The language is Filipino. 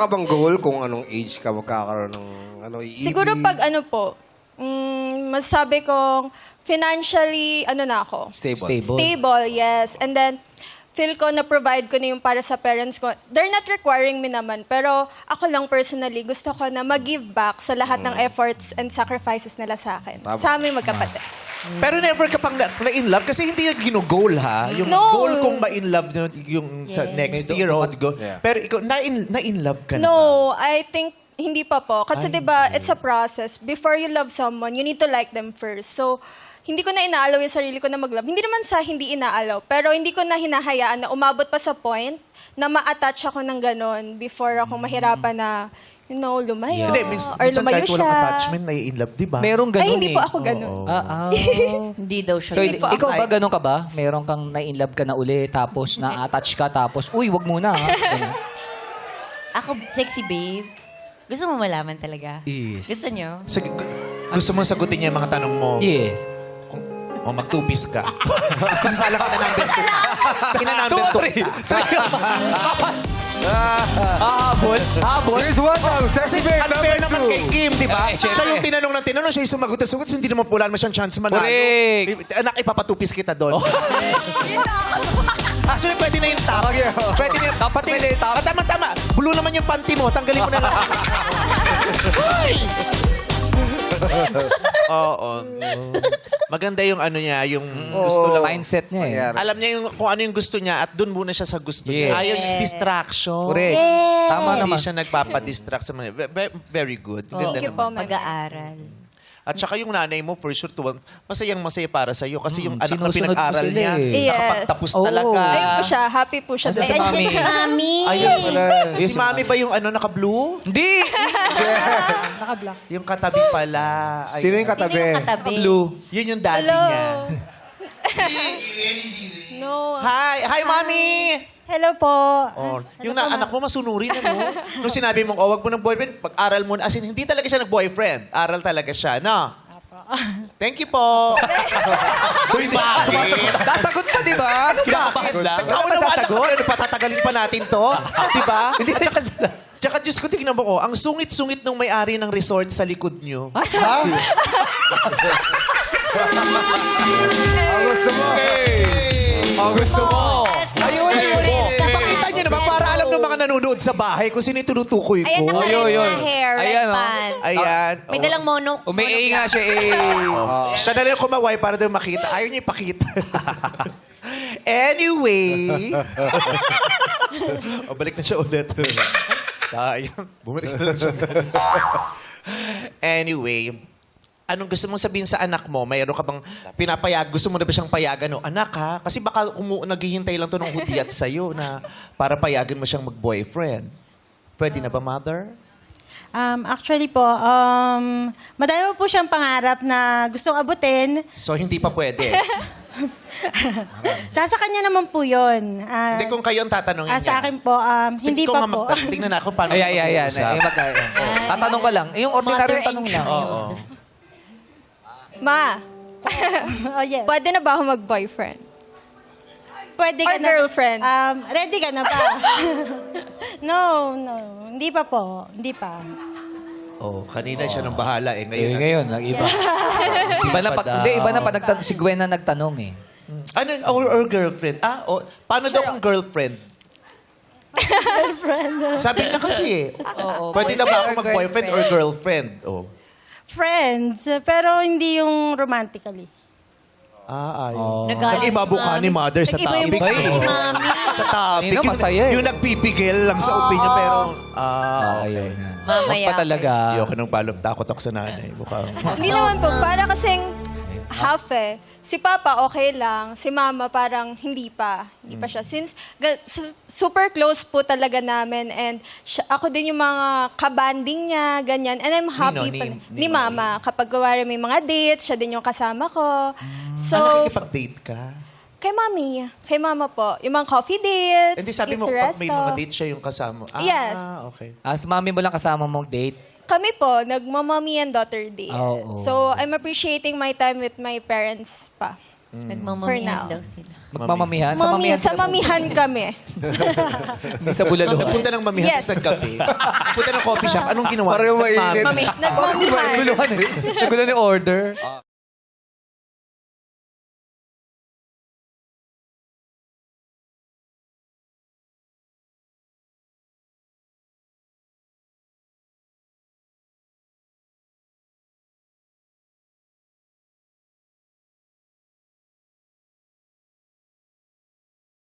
ka bang goal kung anong age ka magkakaroon ng iibig? Siguro pag masabi kong financially, na ako. Stable, yes. And then, feel ko na provide ko na yung para sa parents ko. They're not requiring me naman, pero ako lang personally, gusto ko na mag-give back sa lahat ng efforts and sacrifices nila sa akin. Tama. Sa aming magkapatid. Pero never ka pang na-in love? Kasi hindi yung gino-goal, ha? Yung No. goal kong ma-in love yung sa next year. Pero ikaw, na-in love ka na ba? No, I think hindi pa po. Kasi 'di ba, it's a process. Before you love someone, you need to like them first. So, hindi ko na inaalaw yung sarili ko na mag-love. Hindi naman sa hindi inaalaw, pero hindi ko na hinahayaan na umabot pa sa point na ma-attach ako ng ganon before ako mahirapan na, lumayo. Hindi, or minsan lumayo kahit siya. walang attachment, na-in love, di ba? Merong ganun Ay, hindi po eh. ako ganon. Hindi daw siya. So, Hindi po ako. ikaw ba ganun ka ba? Meron kang na-inlove ka na uli, tapos na-attach ka, tapos, uy, wag muna, ha? Ganun. Ako, sexy babe. Gusto mo malaman talaga? Yes. Gusto nyo? Gusto mong sagutin niya yung mga tanong mo? Yes. O magtupis ka. Sasala ka na number 2. Kina-number 2. Habol. Here's one now. Sexy Bear, Unfair number naman 2. kay Kim, di ba? Ay, syempre. Siya yung tinanong ng tinanong, siya yung sumagot na sumagot, so hindi naman pulaan mo siyang chance manalo. Correct. Anak, ipapatupis kita doon. Actually, pwede na yung top. Pwede na yung top. Pati, tama. Blue naman yung panty mo. Tanggalin mo na lang. Oo. Maganda yung niya, yung gusto lang. Mindset niya eh. Mangyari. Alam niya kung ano yung gusto niya at doon muna siya sa gusto niya. Yes. Ayaw yung distraction. Correct. Tama Hindi naman. siya nagpapadistract sa mga. Very good. Ganda Thank you po, naman. ma'am. Pag-aaral. At saka yung nanay mo, for sure, masayang-masaya para sa'yo. Kasi yung anak na sinusunod ko pinag-aral sila niya, eh. Yes. nakapagtapos Oo. talaga. Ayun po siya. Happy po siya. Asa si doon. Mami? Mami! Ayun. Yes, Si Mami ba yung naka-blue? Hindi! Yung katabi pala. Ayun. Sino yung katabi? Sino yung katabi? Blue. Yun yung daddy Hello. niya. No. Hi, Mami! Hello po. Oh, yung anak mo masunurin, ano? Nung sinabi mong, wag mo ng boyfriend, pag-aral mo na. As in, hindi talaga siya nag-boyfriend. Aral talaga siya, no? Thank you po. Uy, bakit? Nasagot pa, di ba? Bakit? Nagkaunawa na kami. Ano, patatagalin pa natin to? Di ba? Hindi na Tsaka, Diyos ko, tignan mo ko, ang sungit-sungit ng may-ari ng resort sa likod nyo. Ang gusto mo. Ang gusto mo. Ayun. Ipakita nyo naman para alam ng mga nanonood sa bahay kung sino yung tinutukoy ko. Ayan, naka-red Oy. na hair, red Ayan, oh. pants. Ayan. May dalang mono. Umi-A nga siya eh. Siya na lang kumaway para daw makita. Ayaw niya ipakita. Anyway. Balik na siya ulit. Sayang. Bumalik na lang siya. Anyway. Anong gusto mong sabihin sa anak mo? Mayroon ka bang pinapayag? Gusto mo na ba siyang payagan? No? Anak ha? Kasi baka naghihintay lang to ng hudiyat sa'yo na para payagan mo siyang mag-boyfriend. Pwede na ba, mother? Actually po, madami po siyang pangarap na gustong abutin. So, hindi pa pwede. Nasa kanya naman po yun. Hindi kung kayo ang tatanungin niya. Sa akin po, hindi pa po. Tingnan na ako paano Ayan. mag-uusap. Tatanong ka lang. Yung ordinary Mother tanong and lang. Oo. Ma, Oh, yes. pwede na ba ako mag-boyfriend? Pwede Or girlfriend? Ready ka na ba? No. Hindi pa po. Hindi pa. Oh, kanina siya nang bahala eh. Ngayon, Ngayon, iba. Iba na pa si Gwen na nagtanong eh. ano, or girlfriend? Paano daw kung girlfriend? Sabi niya kasi eh. Pwede na ba ako or mag-boyfriend or girlfriend? Oh. Friends, pero hindi yung romantically. Ayaw. Nagalit Nag-ibabo ka ni mother sa Nag-iba yung topic. mukha ni eh. Mami. Sa topic. Hindi na, masaya eh. Yung nagpipigil lang sa opinion, pero... Ayun na. Mamaya. Wag pa talaga. Ayoko nang balot takot ako sa nanay. Mukhang... Hindi naman po. Para kasing half eh. Si Papa okay lang. Si Mama parang hindi pa. Hindi pa siya. Since super close po talaga namin and ako din yung mga kabanding niya, ganyan. And I'm happy Ni ni Mama. Kapag gawari may mga dates, siya din yung kasama ko. So, nakikipag-date ka? kay Mami. Kay Mama po. Yung mga coffee dates, Hindi sabi mo, eat pag sa may resto. mga date siya yung kasama. Yes. Okay. Sa mami mo lang kasama mong date. Kami po, nagmamami and daughter day. Oo. So, I'm appreciating my time with my parents pa. For Nagmamamihan now. daw sila. Magmamamihan? Sa mamihan kami. Hindi sa bulaluhan. Nagpunta ng mamihan, Yes. tapos nagkape. Punta ng coffee shop. Anong ginawa? Pareho mainit. Mami. Nagmamihan. Naguluhan eh. Naguluhan yung order.